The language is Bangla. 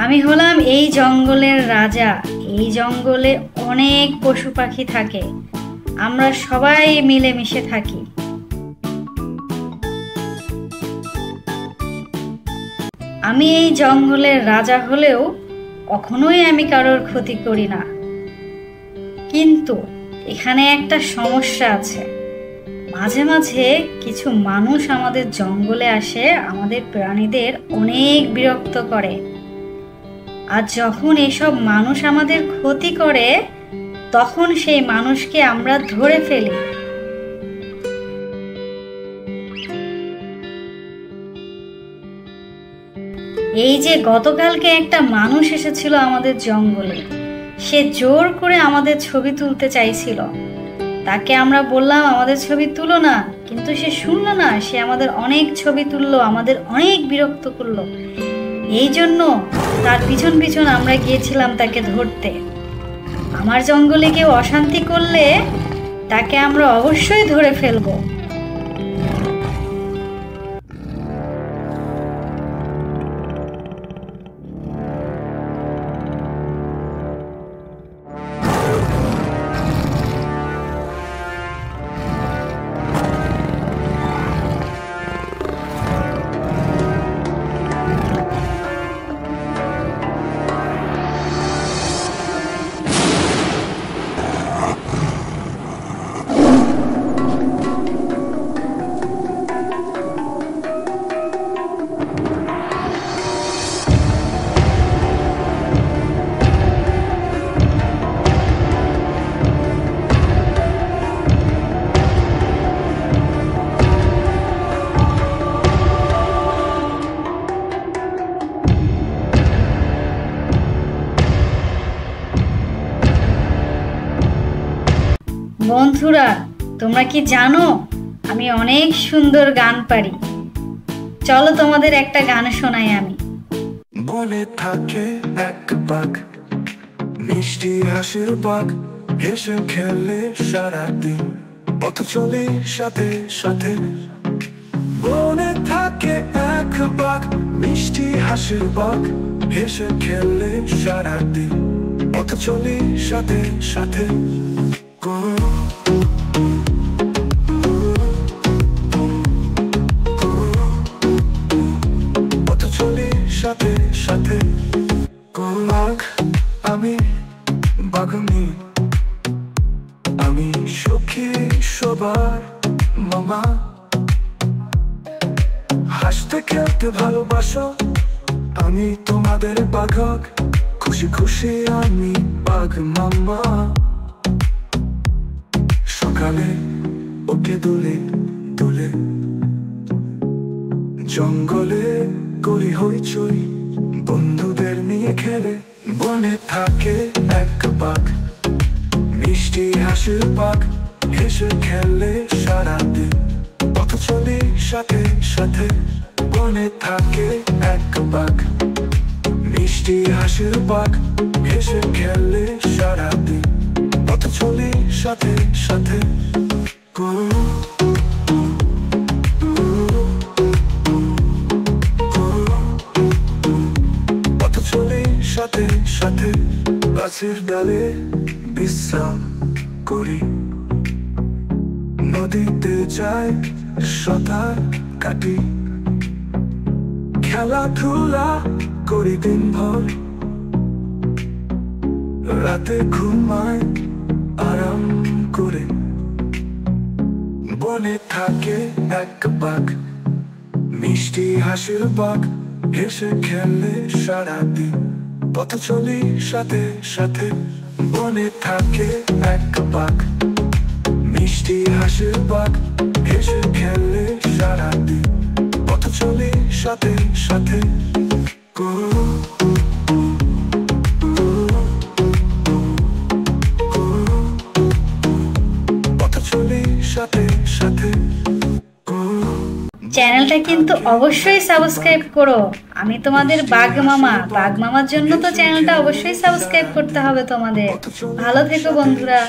আমি হলাম এই জঙ্গলের রাজা। এই জঙ্গলে অনেক পশু পাখি থাকে, আমরা সবাই মিলেমিশে থাকি। আমি এই জঙ্গলের রাজা হলেও কখনোই আমি কারোর ক্ষতি করি না। কিন্তু এখানে একটা সমস্যা আছে, মাঝে মাঝে কিছু মানুষ আমাদের জঙ্গলে আসে, আমাদের প্রাণীদের অনেক বিরক্ত করে। আর যখন এসব মানুষ আমাদের ক্ষতি করে, তখন সেই মানুষকে আমরা ধরে ফেলি। এই যে গতকালকে একটা মানুষ এসেছিল আমাদের জঙ্গলে, সে জোর করে আমাদের ছবি তুলতে চাইছিল। তাকে আমরা বললাম আমাদের ছবি তুলো না, কিন্তু সে শুনলো না। সে আমাদের অনেক ছবি তুললো, আমাদের অনেক বিরক্ত করলো। এই জন্য তার পিছন পিছন আমরা গিয়েছিলাম তাকে ধরতে। আমার জঙ্গলে কেউ অশান্তি করলে তাকে আমরা অবশ্যই ধরে ফেলবো। বন্ধুরা, তোমরা কি জানো আমি অনেক সুন্দর গান পারি? চলো তোমাদের একটা গান শোনাই আমি। বনে থাকে এক বাঘ, মিষ্টি হাসির বাঘ, হেসে খেলে সারাদিন, পথ চলে সাথে সাথে। বনে থাকে এক বাঘ, মিষ্টি হাসির বাঘ, হেসে খেলে সারাদিন, পথ চলে সাথে সাথে। পথ চলে সাথে সাথে। বাঘ আমি, বাঘ আমি সুখী সবার মামা। হাসতে খেলতে ভালোবাসো, আমি তোমাদের বাঘ। খুশি খুশি আমি বাঘ মামা। সকালে ওকে দোলে দোলে, জঙ্গলে করি হইচই, বন্ধুদের নিয়ে খেলে। বনে থাকে এক বাঘ, মিষ্টি হাসির বাঘ, হেসে খেলে সারাদিন, পথ চলে সাথে সাথে। বনে থাকে এক বাঘ, মিষ্টি হাসির বাঘ, হেসে খেলে সারাদিন, পথ চলে সাথে সাথে। পথ চলে সাথে সাথে। গাছের ডালে বিশ্রাম করি, নদীতে যাই সাঁতার কাটি, খেলাধুলা করি দিনভর, রাতে ঘুমায় আরাম করে। বনে থাকে এক বাঘ, মিষ্টি হাসির বাঘ, হেসে খেলে সারাদিন। পথ চলি সাথে সাথে, বনে থাকে এক বাঘ, মিষ্টি হাসির বাঘ, হেসে খেলে সারাদিন। পথ চলি সাথে সাথে। পথ চলি সাথে সাথে। চ্যানেলটা কিন্তু অবশ্যই সাবস্ক্রাইব করো। আমি তোমাদের বাঘ মামা, বাঘ মামার জন্য তো চ্যানেলটা অবশ্যই সাবস্ক্রাইব করতে হবে তোমাদের। ভালো থেকো বন্ধুরা।